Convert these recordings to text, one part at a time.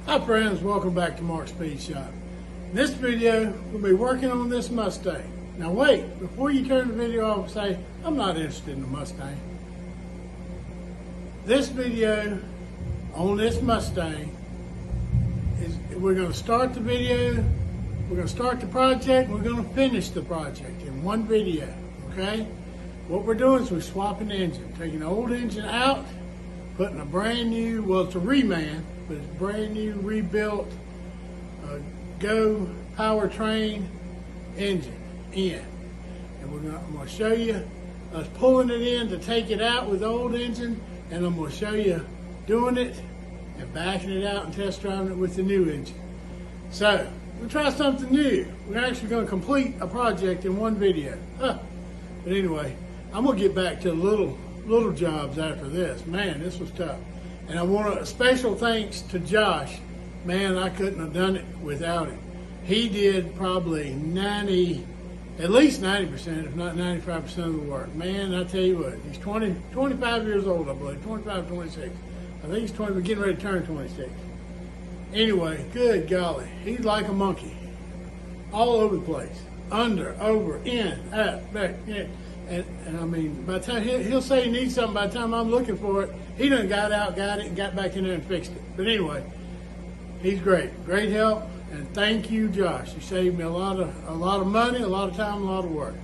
Hi friends, welcome back to Mark's Speed Shop. In this video, we'll be working on this Mustang. Now wait, before you turn the video off and say, I'm not interested in the Mustang. This video on this Mustang is, we're going to start the video, we're going to start the project, we're going to finish the project in one video, okay? What we're doing is we're swapping the engine, taking the old engine out, putting a brand new, well it's a reman, but it's brand new, rebuilt, Go powertrain engine in. And I'm going to show you us pulling it in to take it out with the old engine, and I'm going to show you doing it and backing it out and test driving it with the new engine. So, we'll try something new. We're actually going to complete a project in one video. But anyway, I'm going to get back to little jobs after this. Man, this was tough. And I want a special thanks to Josh. Man, I couldn't have done it without him. He did probably at least 90%, if not 95% of the work. Man, I tell you what, he's 25 years old, I believe, 25, 26. I think he's 20, we're getting ready to turn 26. Anyway, good golly, he's like a monkey. All over the place. Under, over, in, out, back, in. And I mean, by the time he'll say he needs something, by the time I'm looking for it, he done got out, got it, and got back in there and fixed it. But anyway, he's great. Great help. And thank you, Josh. You saved me a lot of money, a lot of time, a lot of work.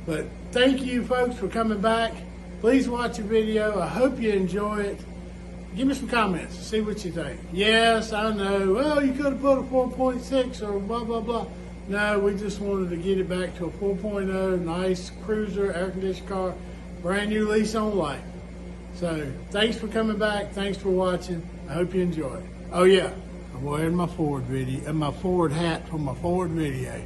But thank you, folks, for coming back. Please watch the video. I hope you enjoy it. Give me some comments to see what you think. Yes, I know. Well, you could have put a 4.6 or blah, blah, blah. No, we just wanted to get it back to a 4.0, nice cruiser, air-conditioned car, brand new lease on life. So, thanks for coming back. Thanks for watching. I hope you enjoy it. Oh yeah, I'm wearing my Ford video and my Ford hat from my Ford video.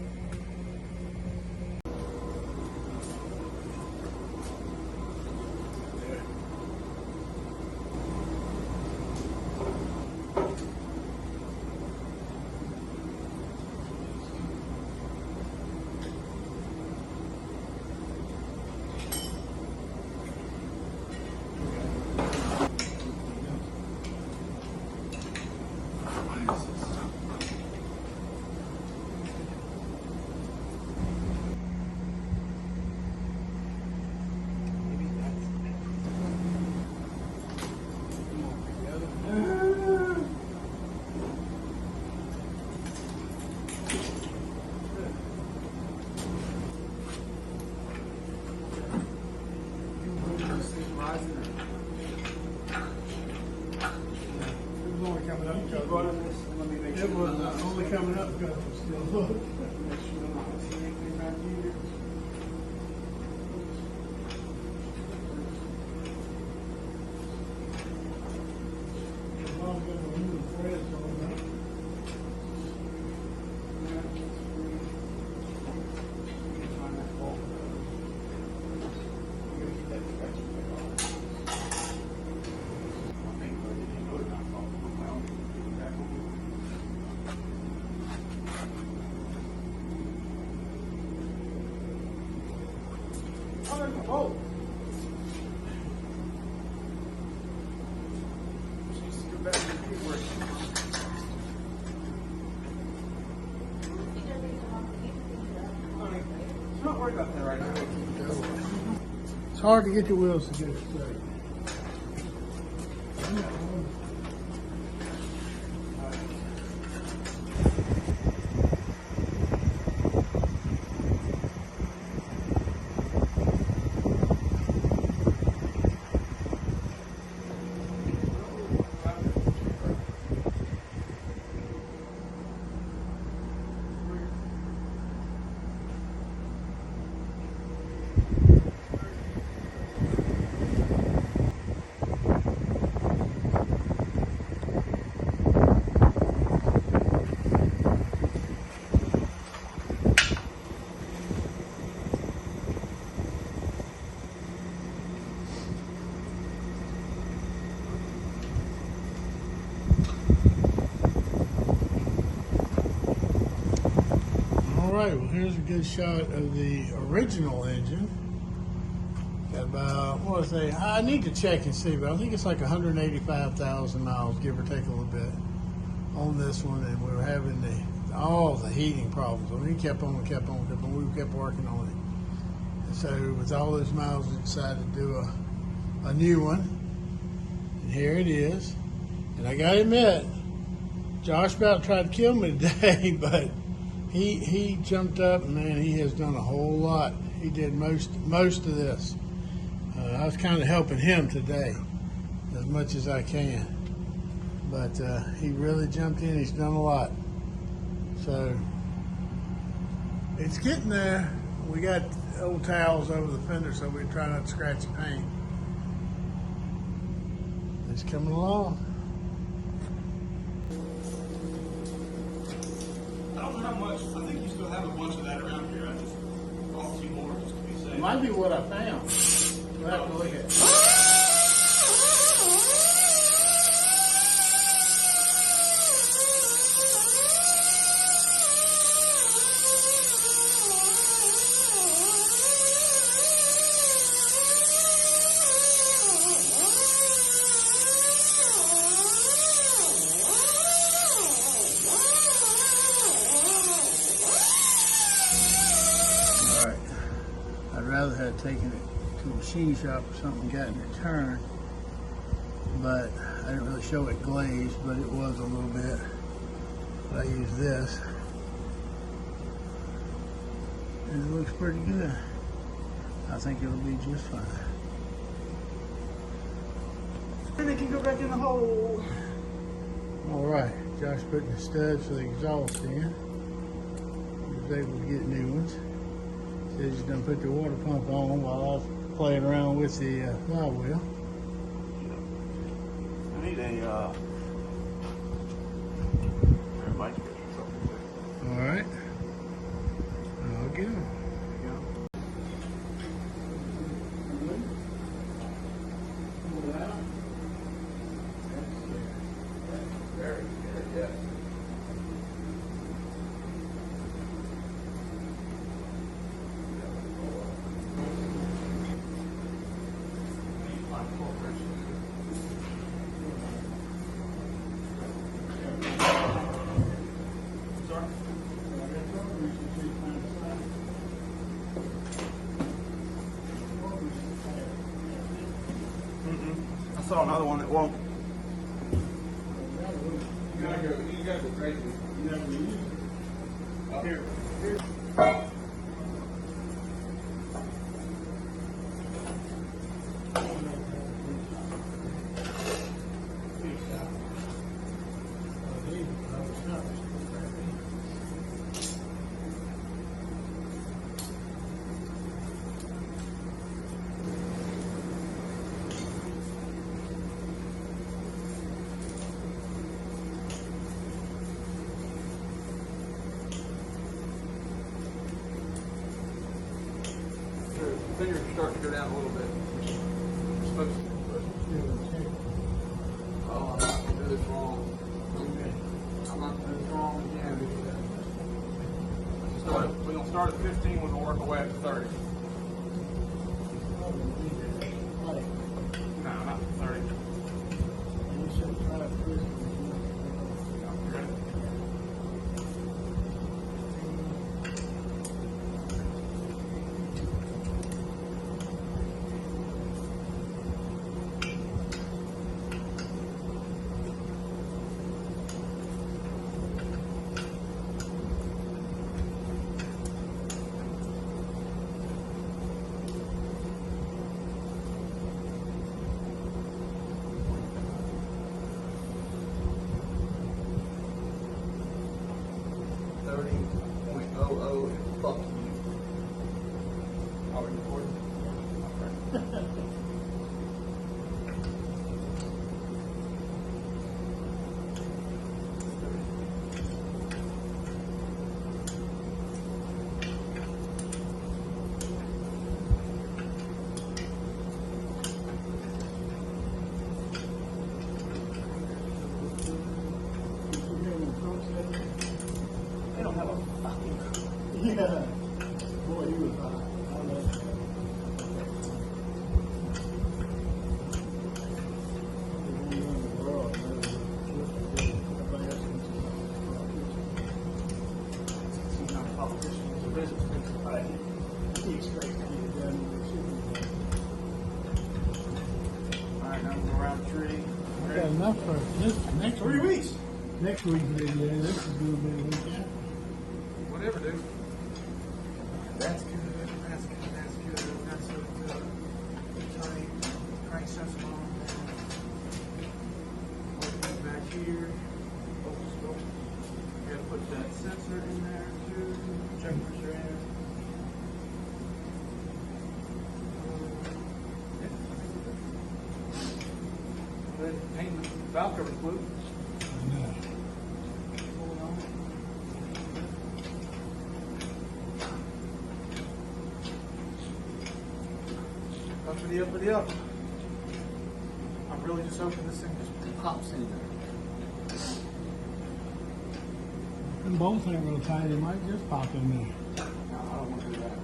It was only coming up because it was still low. Oh. Not worried about that right now. It's hard to get your wheels to get it straight. right, well here's a good shot of the original engine. Got about, what was I say, I need to check and see, but I think it's like 185,000 miles, give or take a little bit, on this one, and we were having all the heating problems. I mean, we kept on. We kept working on it. And so with all those miles, we decided to do a new one. And here it is. And I gotta admit, Josh about tried to kill me today, but he jumped up, and man, he has done a whole lot. He did most of this. I was kind of helping him today as much as I can. But he really jumped in. He's done a lot. So it's getting there. We got old towels over the fender so we try not to scratch the paint. It's coming along. I don't know how much. I think you still have a bunch of that around here. I just bought a few more just to be safe. It might be what I found. We'll have to look at it. I'd rather have taken it to a machine shop or something, gotten it turned, but I didn't really show it glazed, but it was a little bit. But I used this, and it looks pretty good. I think it'll be just fine. And it can go back in the hole. All right, Josh putting the studs for the exhaust in. He was able to get new ones. Says he's gonna put the water pump on while I was playing around with the flywheel. I need a mic switch or something. All right, I'll get him. Very good, yeah. I saw another one that won't. You gotta go crazy. You never use it. Here. Fingers are starting to go down a little bit. You're supposed to. Oh, I'm not going to do this wrong. I'm not going to do this wrong again. We're going to start at 15, we're going to work our way up to 30. No, not 30. and fuck you. Are we recording? Okay. They don't have a fucking clue. Yeah. Boy, he was hot. I love that. first. This next 3 week. weeks. Next week's video. This is going to be a week after. Whatever, dude. That's good. That's good. That's good. That's good. Tight. Cranksets on. Back here. You gotta put that sensor in there too. Check pressure in. Good. Hang the valve cover's blue. I know. Hold on. Uppity, uppity, up. I'm really just hoping this thing just pops in there. Them bolts ain't real tight. It might just pop in there. No, I don't want to do that.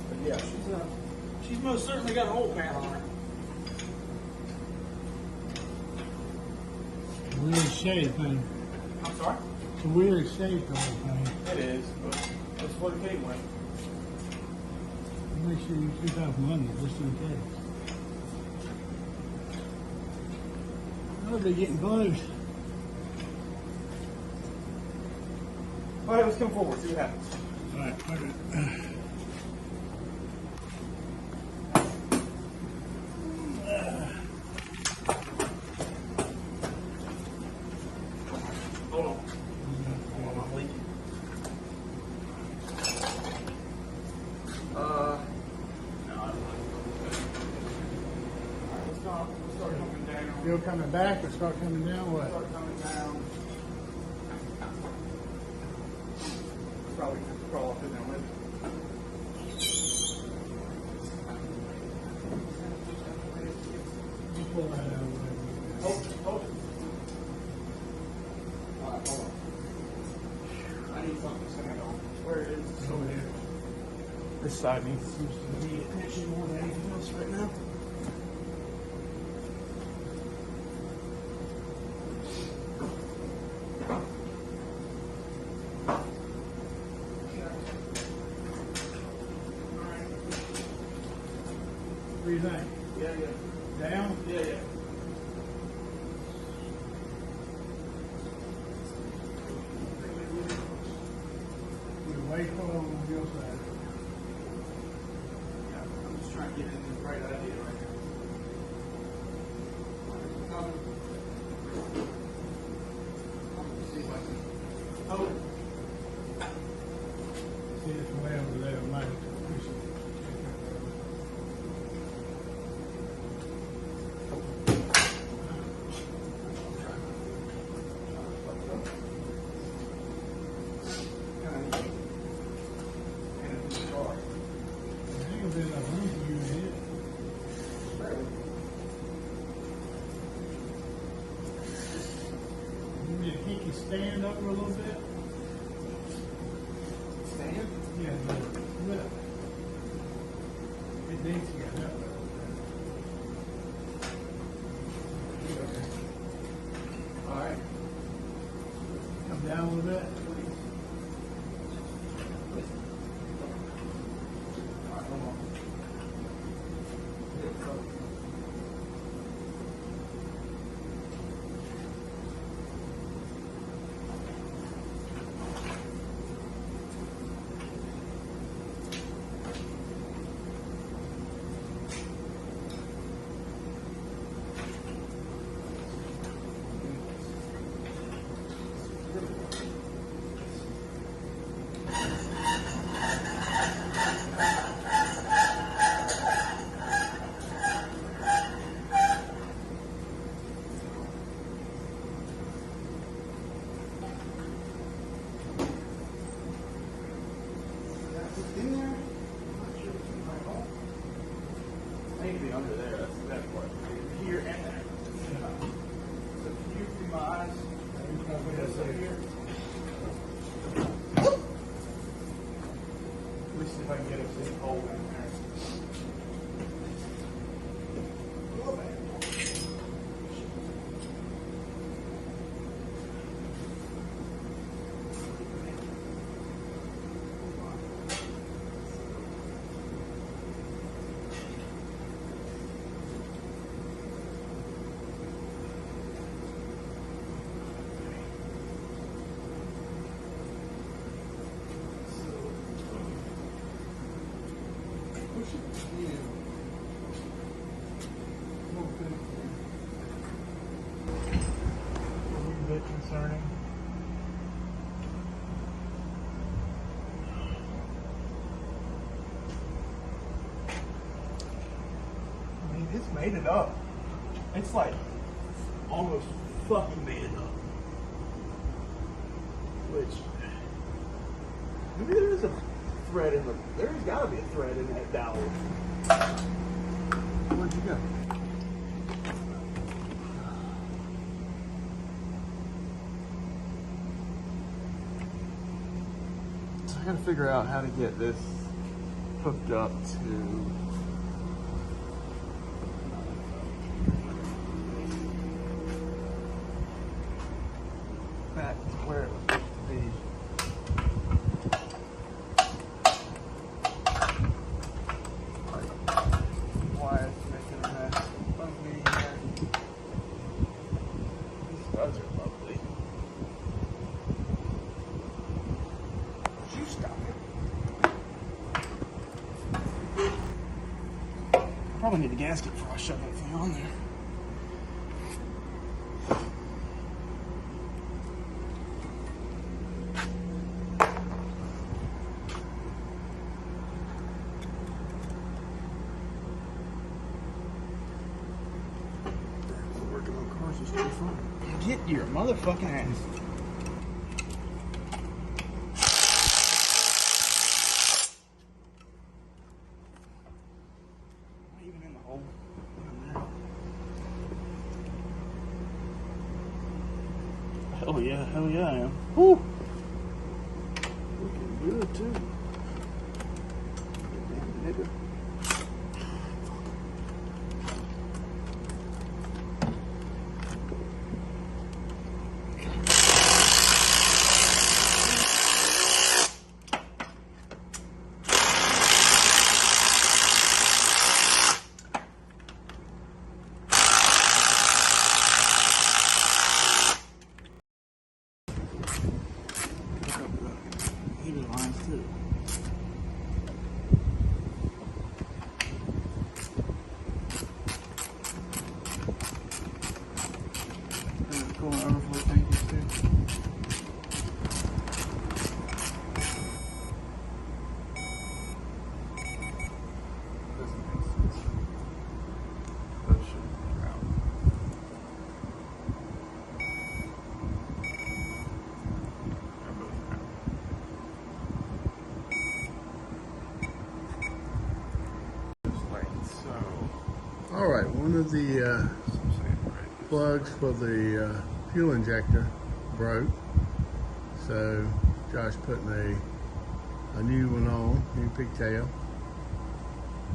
But yeah, she's most certainly got an old pan on her. Weird shape, thing. I'm sorry? It's a weird shape, the whole thing. It is, but that's what it came with. Make sure you keep out from under, just in case. Oh, they're getting close. All right, let's come forward, see what happens. All right, okay. Hold on. Hold on, I'm leaking. No, I don't know. All right, let's start coming down. You're coming back or start coming down? What? Start coming down. Probably just crawl up in there with it. You pull that out of the way. Hold it. All right, hold on. I need something to stand on. Where it is? It's over here. This side needs some immediate attention more than anything else right now. What do you think? Yeah. Down? Yeah. You're way full on your side. I'm just trying to get in the right idea right here. See if I can hold it. See, it's way over there, Mike. Ain't gonna be enough room for you in here. You need to kick your stand up a little bit. Stand? Yeah, look. It needs to get up a little bit. All right. Come down a little bit. All right, hold on. In there? I'm not sure if it's right off. I need to be under there. That's the best part. Here and there. So can you see my eyes? Put this up here. At least if I can get a big hole in there. bit concerning. I mean, it's made it up. It's like almost fucking made it up. Which maybe there is a thread in the. There's got to be a thread in that dowel. Where'd you go? So I got to figure out how to get this hooked up to. Back to where it was supposed to be. Why it's making a mess of me here. These studs are lovely. Would you stop it? Probably need a gasket before I shove that thing on there. Working on cars is too fun. Get your motherfucking ass. Am I even in the hole? Hell yeah, I am. Woo! Looking good too. Damn nigga. Lines too. Cool overflow tankers too. Doesn't make sense. Those should be out. They're both out. All right, one of the plugs for the fuel injector broke, so Josh putting a new one on, new pigtail,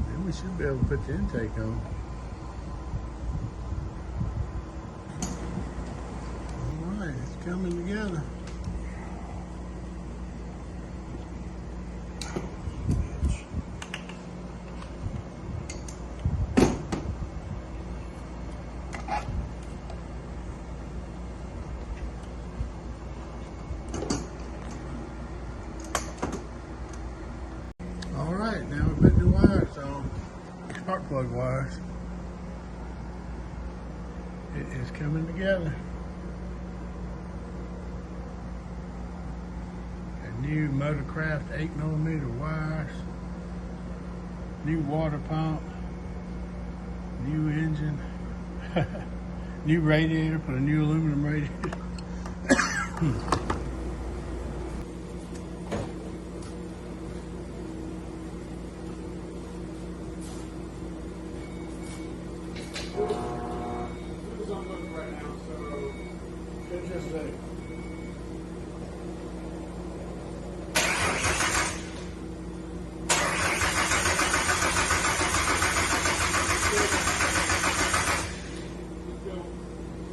and we should be able to put the intake on. All right, it's coming together. All right, now we put the wires on, spark plug wires. It is coming together. A new Motorcraft 8mm wires, new water pump, new engine, new radiator, put a new aluminum radiator. This is unloaded right now, so just a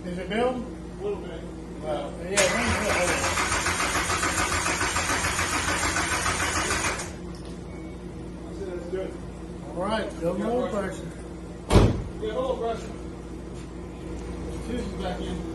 Is it built? a little bit. Well, yeah, I said that's good. all right, build more pressure. We have a little pressure. Fuses back in.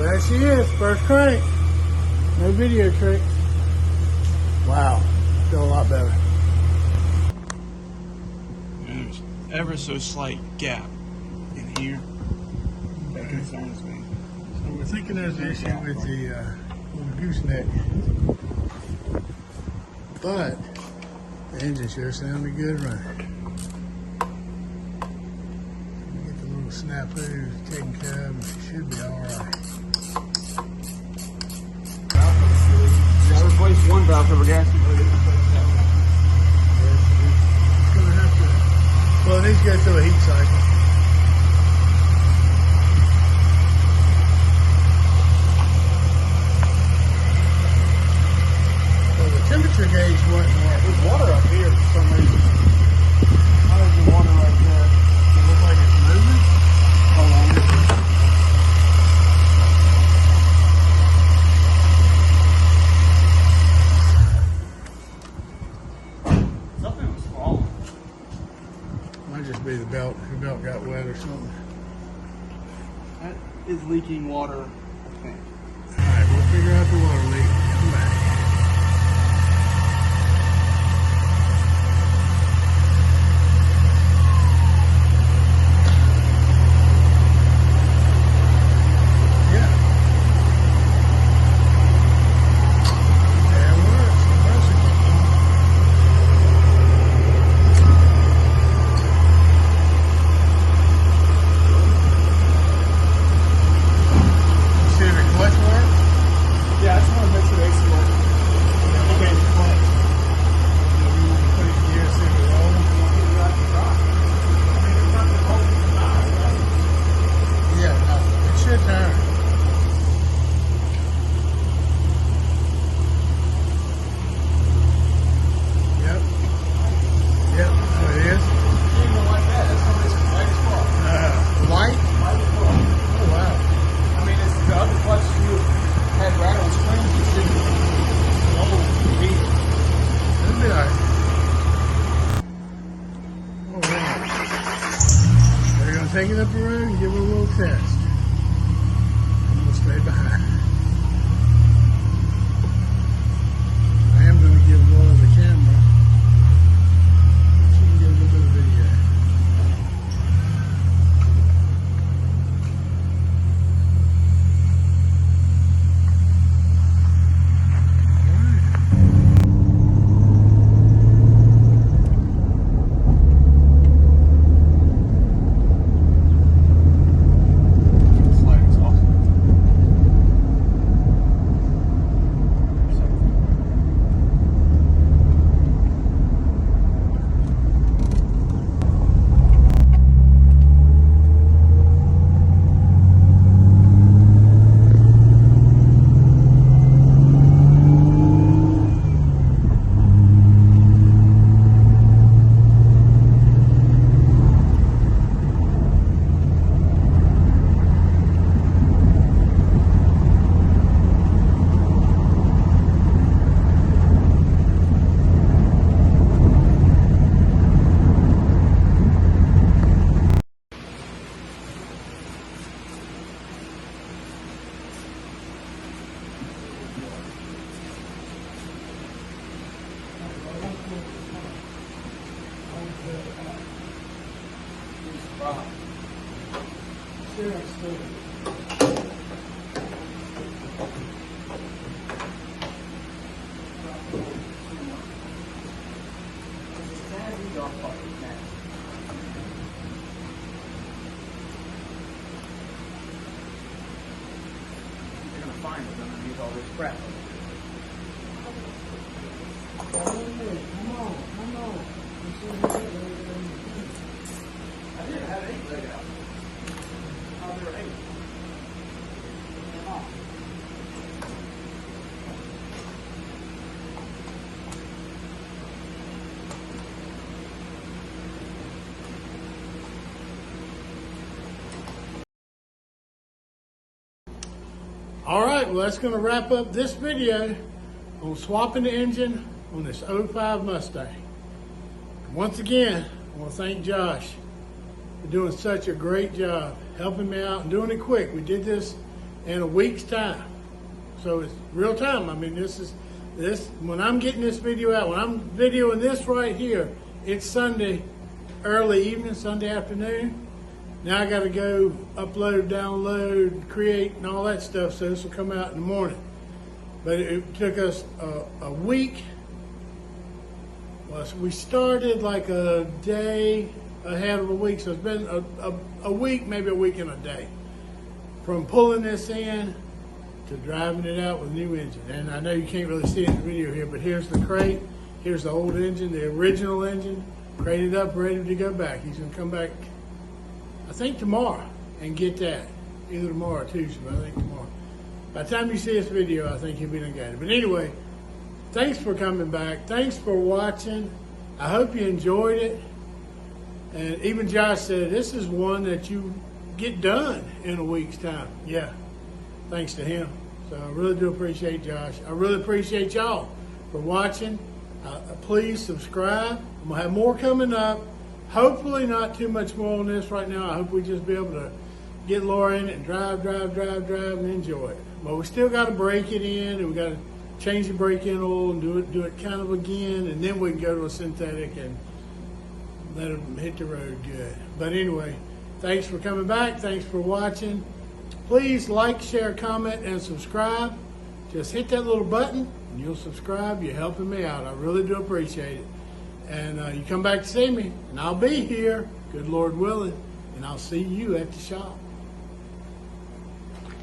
there she is, first crank. No video trick. Wow, feel a lot better. There's ever so slight gap in here. That concerns me. So we're thinking there's an issue with the gooseneck. But the engine sure sounded good running. Get the little snafu taken care of, and she should be alright. I replaced one valve cover gasket. It's gonna have to, well, it needs to go through a heat cycle. Well, the temperature gauge wasn't working. There's water up here for some reason. There's the water right there. It looks like it's moving. Hold on. Something was falling. Might just be the belt. The belt got wet or something. That is leaking water, I think. Alright, we'll figure out the water leak. Come back. Yeah. There it works. Compressor. See if the clutch works? Yeah, I just want to make sure the AC works. Okay, clutch. Maybe we can put it in gear, see if it rolls. Yeah, no, it should turn. Yep. Yep, that's what it is. White? Oh, wow. I mean, it's the other clutch you had rattle springs, it shouldn't double beat. It'll be alright. Alright. We're going to take it up the road and give it a little test. I'm going to stay behind. I am going to give Laura the camera. She can get a little bit of video. Slight exhaust. You're gonna find it underneath all this crap. I didn't have 8 laid out. How there were 8? Come on. Alright, well that's going to wrap up this video on swapping the engine on this 05 Mustang. Once again, I want to thank Josh for doing such a great job, helping me out and doing it quick. We did this in a week's time. So it's real time. I mean, this when I'm getting this video out, when I'm videoing this right here, it's Sunday early evening, Sunday afternoon. Now I got to go upload, download, create, and all that stuff. So this will come out in the morning. But it took us a week. Well, so we started like a day ahead of a week. So it's been a week, maybe a week and a day, from pulling this in to driving it out with a new engine. And I know you can't really see it in the video here, but here's the crate. Here's the old engine, the original engine, crated up, ready to go back. He's going to come back, I think, tomorrow and get that. Either tomorrow or Tuesday, but I think tomorrow. By the time you see this video, I think he'll be done got it. But anyway, thanks for coming back. Thanks for watching. I hope you enjoyed it. And even Josh said, this is one that you get done in a week's time. Yeah, thanks to him. So I really do appreciate Josh. I really appreciate y'all for watching. Please subscribe. I'm going to have more coming up. Hopefully not too much more on this right now. I hope we just be able to get Laura in it and drive and enjoy it. But we still got to break it in, and we got to change the brake-in oil and do it kind of again, and then we can go to a synthetic and let them hit the road good. But anyway, thanks for coming back. Thanks for watching. Please like, share, comment, and subscribe. Just hit that little button and you'll subscribe. You're helping me out. I really do appreciate it. And you come back to see me, and I'll be here, good Lord willing, and I'll see you at the shop.